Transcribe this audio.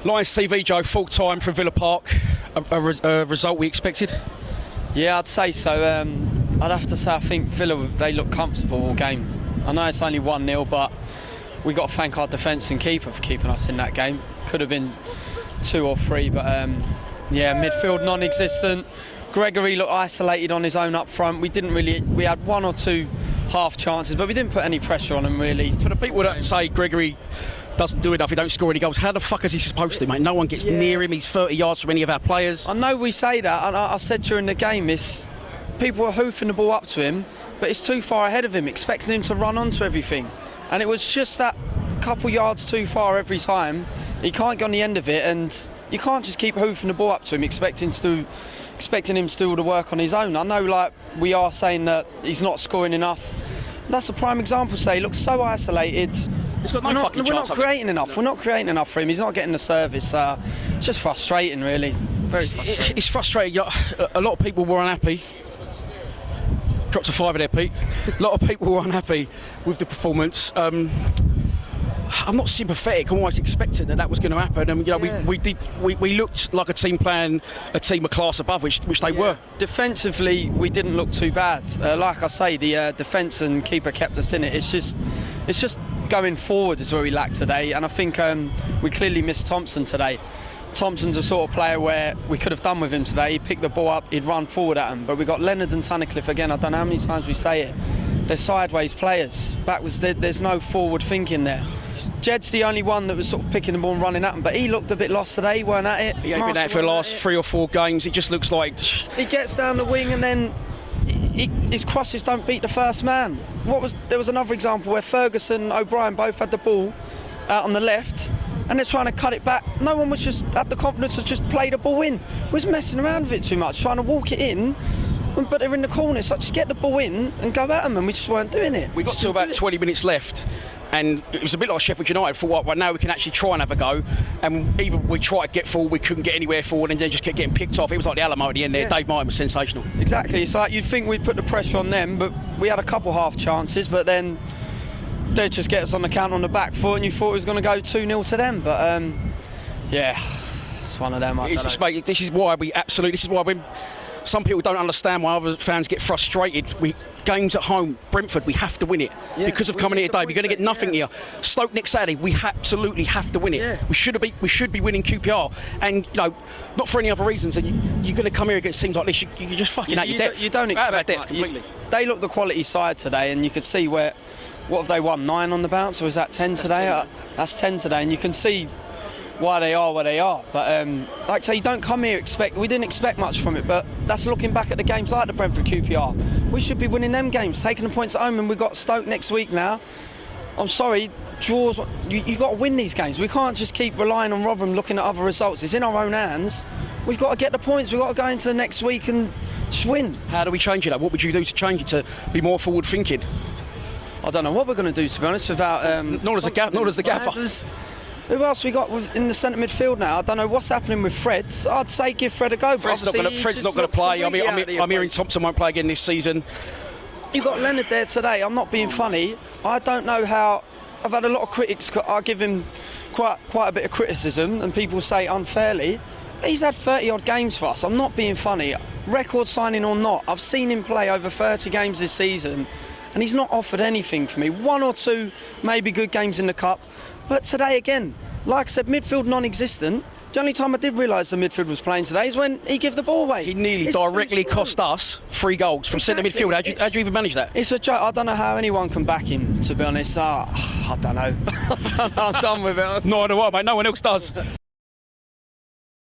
Lions TV, Joe, full time from Villa Park. A result we expected? Yeah, I'd say so. I'd have to say I think Villa, they look comfortable all game. I know it's only 1-0, but we got to thank our defence and keeper for keeping us in that game. Could have been 2 or 3, but yeah, midfield non-existent. Gregory looked isolated on his own up front. We had 1 or 2 half chances, but we didn't put any pressure on him really. For the people that say Gregory doesn't do enough, he don't score any goals, how the fuck is he supposed to, mate? No one gets near him, he's 30 yards from any of our players. I know we say that, and I said during the game, people were hoofing the ball up to him, but it's too far ahead of him, expecting him to run onto everything. And it was just that couple yards too far every time. He can't get on the end of it, and you can't just keep hoofing the ball up to him, expecting him to do all the work on his own. I know, like, we are saying that he's not scoring enough. That's a prime example. Say, he looks so isolated. He's got no fucking chance. We're not creating enough. We're not creating enough for him. He's not getting the service. It's just frustrating, really. Very frustrating. It's frustrating. A lot of people were unhappy. Dropped to 5 there, Pete. A lot of people were unhappy with the performance. I'm not sympathetic. I always expected that was going to happen, and we looked like a team playing a team a class above, which they were. Defensively, we didn't look too bad. Like I say, the defence and keeper kept us in it. It's just going forward is where we lacked today, and I think we clearly missed Thompson today. Thompson's a sort of player where we could have done with him today. He'd pick the ball up, he'd run forward at him, but we got Leonard and Tunnicliffe again. I don't know how many times we say it. They're sideways players. Backwards, there's no forward thinking there. Jed's the only one that was sort of picking the ball and running at him, but he looked a bit lost today. He weren't at it. He ain't been at it for the last 3 or 4 games. It just looks like he gets down the wing and then his crosses don't beat the first man. There was another example where Ferguson and O'Brien both had the ball out on the left, and they're trying to cut it back. No one was just had the confidence to just play the ball in. We was messing around with it too much, trying to walk it in. But they're in the corner, so just get the ball in and go at them, and we just weren't doing it. We got to about 20 minutes left, and it was a bit like Sheffield United. Thought, well, now we can actually try and have a go. And even we tried to get forward, we couldn't get anywhere forward, and then just kept getting picked off. It was like the Alamo at the end there. Dave Martin was sensational. Exactly. So you'd think we'd put the pressure on them, but we had a couple half chances, but then they'd just get us on the counter on the back foot, and you thought it was going to go 2-0 to them. But yeah, it's one of them. This is why some people don't understand why other fans get frustrated. Games at home, Brentford, we have to win it because of coming here today. We're going to get nothing here. Stoke next Saturday, we absolutely have to win it. Yeah. We should be winning QPR, and not for any other reasons. And you're going to come here against teams like this, you're just fucking out your depth. You don't expect depth completely. They look the quality side today, and you could see what have they won? 9 on the bounce, or is that 10 today? That's 10 today, and you can see why they are where they are. But like I say, you don't come here we didn't expect much from it, but that's looking back at the games like the Brentford QPR. We should be winning them games, taking the points at home, and we've got Stoke next week now. I'm sorry, draws, you got to win these games. We can't just keep relying on Rotherham looking at other results. It's in our own hands. We've got to get the points. We've got to go into the next week and just win. How do we change it? What would you do to change it to be more forward thinking? I don't know what we're going to do, to be honest, without nor does the gaffer. Who else we got in the centre midfield now? I don't know what's happening with Fred. I'd say give Fred a go. Fred's not going to play. I'm hearing Thompson won't play again this season. You got Leonard there today. I'm not being funny. I don't know how. I've had a lot of critics. I give him quite a bit of criticism, and people say unfairly. He's had 30 odd games for us. I'm not being funny. Record signing or not, I've seen him play over 30 games this season, and he's not offered anything for me. 1 or 2 maybe good games in the cup. But today again, like I said, midfield non-existent. The only time I did realise the midfield was playing today is when he gave the ball away. He nearly directly cost us 3 goals from centre midfield. How'd you even manage that? It's a joke. I don't know how anyone can back him, to be honest. I don't know. I'm done with it. Neither do I, mate. No one else does.